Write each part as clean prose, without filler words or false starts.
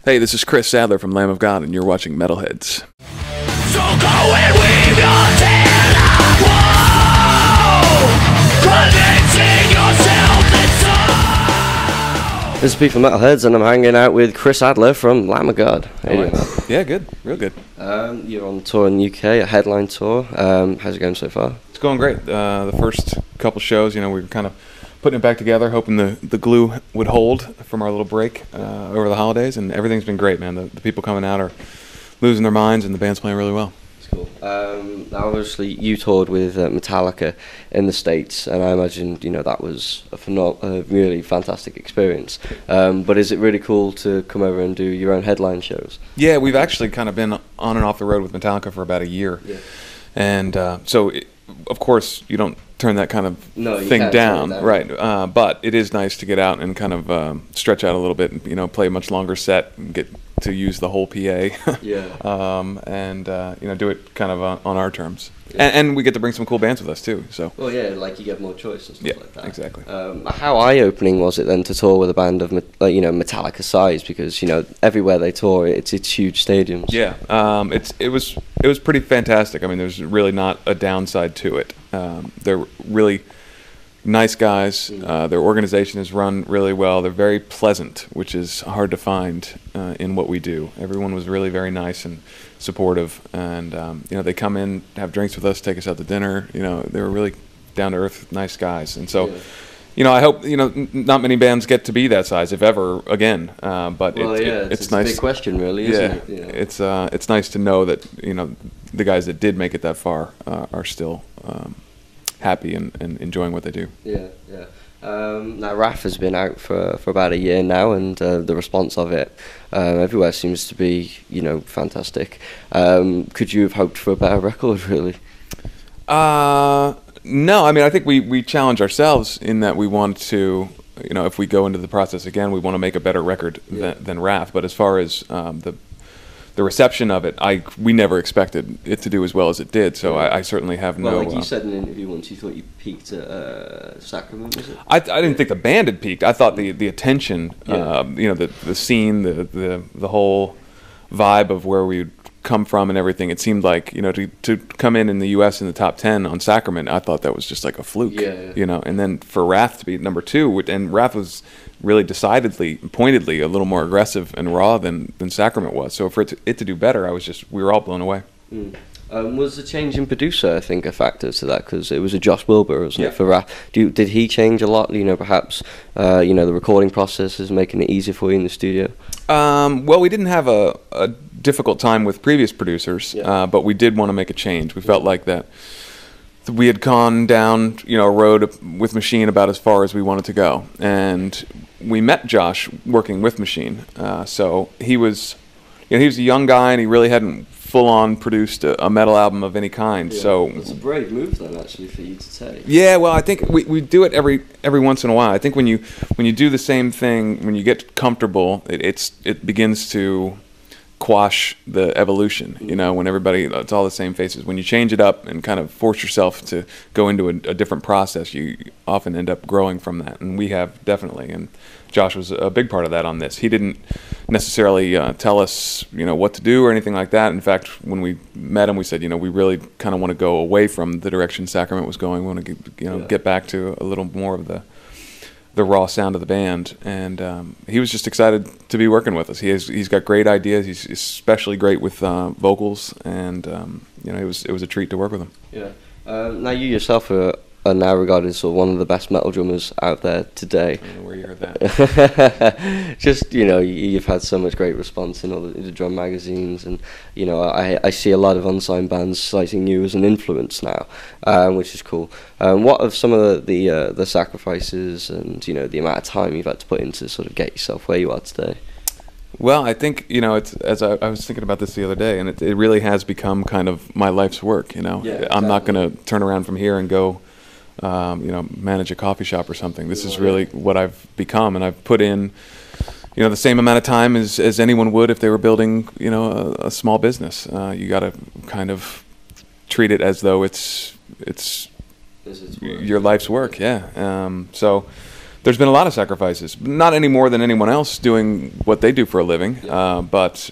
Hey, this is Chris Adler from Lamb of God, and you're watching Metalheadz. So go and weave your tail out. Whoa! Convincing yourself that so. This is Pete from Metalheadz, and I'm hanging out with Chris Adler from Lamb of God. How you doing, man? Yeah, good. Real good. You're on tour in the UK, a headline tour. How's it going so far? It's going great. The first couple shows, we were kind of putting it back together, hoping the glue would hold from our little break over the holidays, and everything's been great, man. The people coming out are losing their minds, and the band's playing really well. That's cool. Now, obviously, you toured with Metallica in the States, and I imagine that was a really fantastic experience. But is it really cool to come over and do your own headline shows? Yeah, we've actually kind of been on and off the road with Metallica for about a year, and of course, you don't turn that kind of thing down, right? But it is nice to get out and kind of stretch out a little bit, and play a much longer set, and get to use the whole PA, and do it kind of on our terms. And we get to bring some cool bands with us too. So. Well, yeah, like you get more choice and stuff like that. Exactly. How eye-opening was it then to tour with a band of Metallica size? Because everywhere they tour, it's huge stadiums. Yeah, it was pretty fantastic. I mean, there's really not a downside to it. They're really nice guys. Their organization is run really well. They're very pleasant, which is hard to find in what we do. Everyone was really very nice and supportive, and they come in, have drinks with us, take us out to dinner. They were really down to earth, nice guys, and so. I hope not many bands get to be that size, if ever again. But it's nice. It's a big question, really, isn't it? It's nice to know that the guys that did make it that far are still happy and enjoying what they do. Yeah. Now Wrath has been out for about a year now, and the response of it everywhere seems to be fantastic. Could you have hoped for a better record, really? No, I mean, I think we challenge ourselves in that we want to, if we go into the process again, we want to make a better record than Wrath. But as far as the reception of it, we never expected it to do as well as it did. So I certainly have no. Well, like you said in an interview once, you thought you peaked at Sacrament, was it? I didn't think the band had peaked. I thought the attention, the scene, the whole vibe of where we'd come from and everything. It seemed like to come in the U.S. in the top 10 on Sacrament, I thought that was just like a fluke. And then for Wrath to be number 2, and Wrath was really pointedly a little more aggressive and raw than Sacrament was. So for it to do better, we were all blown away. Was the change in producer, I think, a factor to that? Because it was a Josh Wilbur, wasn't it, for Wrath? Did he change a lot? Perhaps the recording process is making it easier for you in the studio. Well, we didn't have a difficult time with previous producers, but we did want to make a change. We felt like that we had gone down a road with Machine about as far as we wanted to go, and we met Josh working with Machine. So he was a young guy, and he really hadn't full-on produced a metal album of any kind. So it's a brave move, then, actually, for you to take. Yeah, well, I think we do it every once in a while. I think when you do the same thing, when you get comfortable, it begins to quash the evolution. When it's all the same faces. When you change it up and kind of force yourself to go into a different process, you often end up growing from that, and we have definitely. And Josh was a big part of that on this. He didn't necessarily tell us what to do or anything like that. In fact, when we met him, we said we really kind of want to go away from the direction Sacrament was going. We want to get back to a little more of the raw sound of the band, and he was just excited to be working with us. He's got great ideas. He's especially great with vocals, and it was a treat to work with him. Now you yourself are now regarded as sort of one of the best metal drummers out there today. I don't know where you heard that. Just you've had so much great response in all the drum magazines, and I see a lot of unsigned bands citing you as an influence now, which is cool. What are some of the sacrifices and the amount of time you've had to put in to sort of get yourself where you are today? Well, I think it's as I was thinking about this the other day, and it really has become kind of my life's work. Exactly. I'm not going to turn around from here and go manage a coffee shop or something. This is really what I've become, and I've put in the same amount of time as anyone would if they were building a small business. You got to kind of treat it as though it's your life's work. So There's been a lot of sacrifices, not any more than anyone else doing what they do for a living. But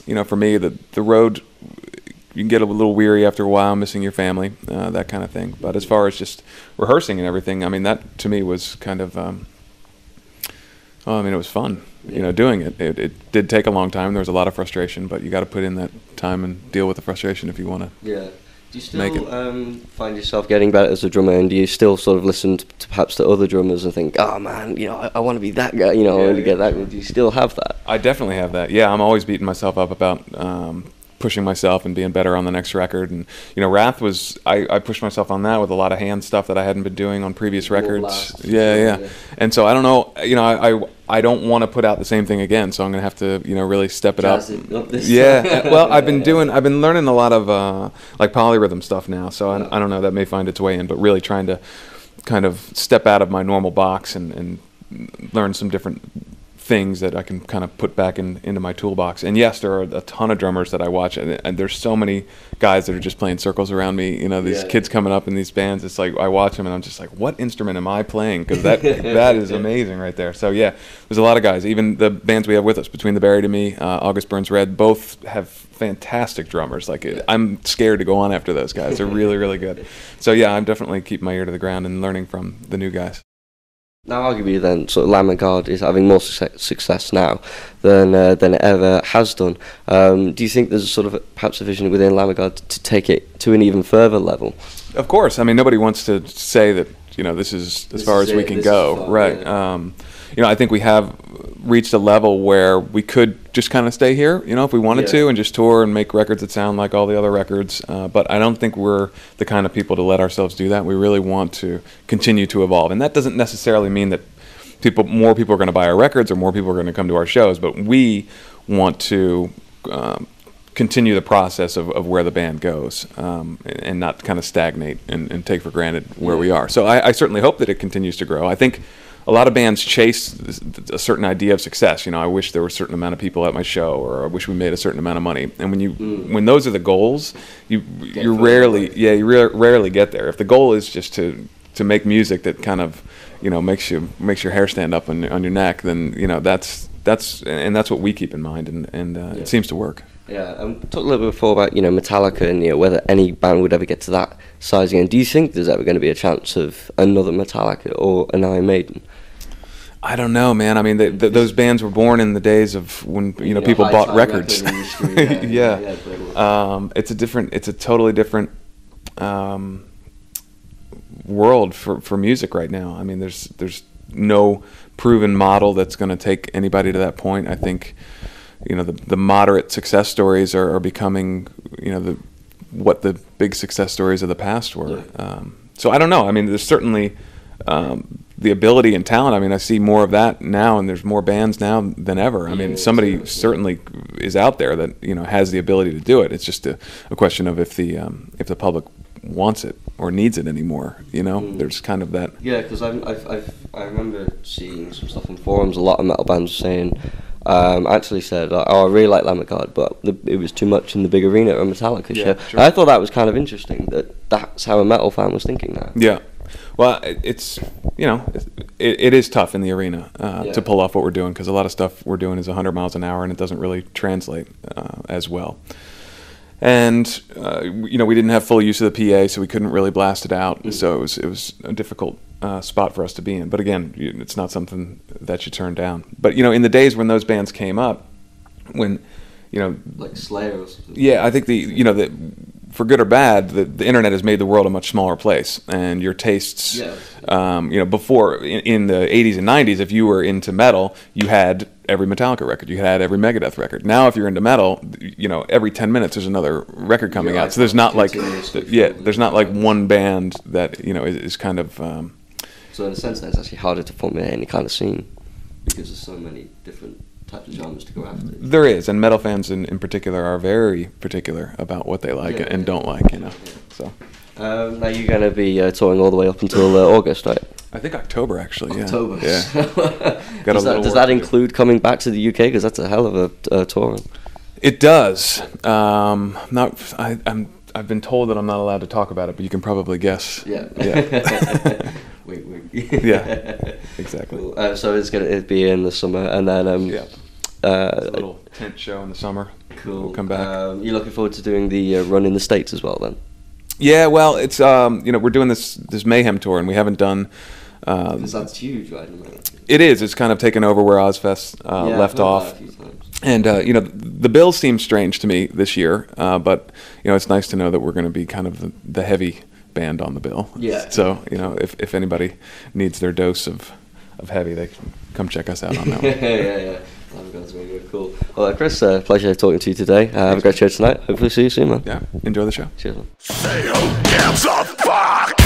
you know, for me, the road, you can get a little weary after a while, missing your family, that kind of thing. But as far as just rehearsing and everything, I mean, that to me was kind of, I mean, it was fun, you know, doing it. It did take a long time. There was a lot of frustration, but you got to put in that time and deal with the frustration if you want to. Yeah. Do you still find yourself getting better as a drummer, and do you still sort of listen to perhaps to other drummers and think, oh man, you know, I want to be that guy, you know, I want to get that. Do you still have that? I definitely have that. Yeah, I'm always beating myself up about pushing myself and being better on the next record. And you know, Wrath was, I pushed myself on that with a lot of hand stuff that I hadn't been doing on previous records. Yeah. And so I don't know, you know, I don't want to put out the same thing again, so I'm gonna have to, you know, really step it up. Well, I've been learning a lot of like polyrhythm stuff now, so I don't know, that may find its way in, but really trying to kind of step out of my normal box and learn some different things that I can kind of put back into my toolbox. And yes, there are a ton of drummers that I watch, and there's so many guys that are just playing circles around me. You know, these kids coming up in these bands. It's like I watch them and I'm just like, what instrument am I playing? Because that is amazing right there. So yeah, there's a lot of guys. Even the bands we have with us, Between the Buried and Me, August Burns Red, both have fantastic drummers. Like I'm scared to go on after those guys. They're really, really good. So yeah, I'm definitely keeping my ear to the ground and learning from the new guys. Now, arguably, then, sort of Lamb of God is having more success now than it ever has done. Do you think there's sort of perhaps a vision within Lamb of God to take it to an even further level? Of course. I mean, nobody wants to say that, you know, this is as far as we can go, right? Yeah. You know, I think we have reached a level where we could just kind of stay here, you know, if we wanted to, and just tour and make records that sound like all the other records. But I don't think we're the kind of people to let ourselves do that. We really want to continue to evolve. And that doesn't necessarily mean that more people are going to buy our records or more people are going to come to our shows, but we want to continue the process of where the band goes, and not kind of stagnate and take for granted where we are. So I certainly hope that it continues to grow. I think a lot of bands chase a certain idea of success. You know, I wish there were a certain amount of people at my show, or I wish we made a certain amount of money. And when those are the goals, you rarely get there. If the goal is just to make music that kind of, you know, makes your hair stand up on your neck, then, you know, that's what we keep in mind, and it seems to work. Yeah, talked a little bit before about, you know, Metallica and, you know, whether any band would ever get to that size again. Do you think there's ever going to be a chance of another Metallica or an Iron Maiden? I don't know, man. I mean, those bands were born in the days of when, you know, people bought records. It's a totally different world for music right now. I mean, there's no proven model that's going to take anybody to that point. I think, you know, the moderate success stories are becoming, you know, what the big success stories of the past were. So I don't know. I mean, there's certainly the ability and talent. I mean, I see more of that now, and there's more bands now than ever. I mean, somebody certainly is out there that, you know, has the ability to do it. It's just a question of if the public wants it or needs it anymore. You know, there's kind of that. Yeah, because I remember seeing some stuff in forums. A lot of metal bands saying, actually said, oh, I really like Lamb of God, but it was too much in the big arena at a Metallica show. Sure. I thought that was kind of interesting, that's how a metal fan was thinking now. Yeah. Well, it's, you know, it is tough in the arena to pull off what we're doing, because a lot of stuff we're doing is 100 miles an hour, and it doesn't really translate as well. And you know, we didn't have full use of the PA, so we couldn't really blast it out. So it was a difficult spot for us to be in. But again, it's not something that you turn down. But you know, in the days when those bands came up, when, you know, like Slayer or something. Yeah, I think for good or bad, the internet has made the world a much smaller place, and your tastes, you know, before in the 80s and 90s, if you were into metal, you had every Metallica record, you had every Megadeth record. Now, if you're into metal, you know, every 10 minutes there's another record coming out. So there's not like, there's not like one band that, you know, is kind of. So in a sense, it's actually harder to formulate any kind of scene because there's so many different types of genres to go after. There is, and metal fans in particular are very particular about what they like and don't like, you know. So. Now you're going to be touring all the way up until August, right? I think October, actually. October. Yeah. Does that include coming back to the UK? Because that's a hell of a tour. It does. I've been told that I'm not allowed to talk about it, but you can probably guess. Yeah. Wink, wink. Yeah, exactly. Cool. So it'd be in the summer, and then Yeah. A little tent show in the summer. Cool. We'll come back. You're looking forward to doing the run in the States as well, then? Yeah, well, it's we're doing this Mayhem tour, and we haven't done. Because that's huge, right? It is. It's kind of taken over where Ozfest left off. And the bills seem strange to me this year, but it's nice to know that we're going to be kind of the heavy band on the bill. Yeah. So if anybody needs their dose of heavy, they can come check us out on that one. yeah. Oh, that's really good. Cool. Well, Chris, pleasure talking to you today. Have a great show tonight. Hopefully see you soon, man. Yeah. Enjoy the show. Cheers, man. Say who gives a fuck?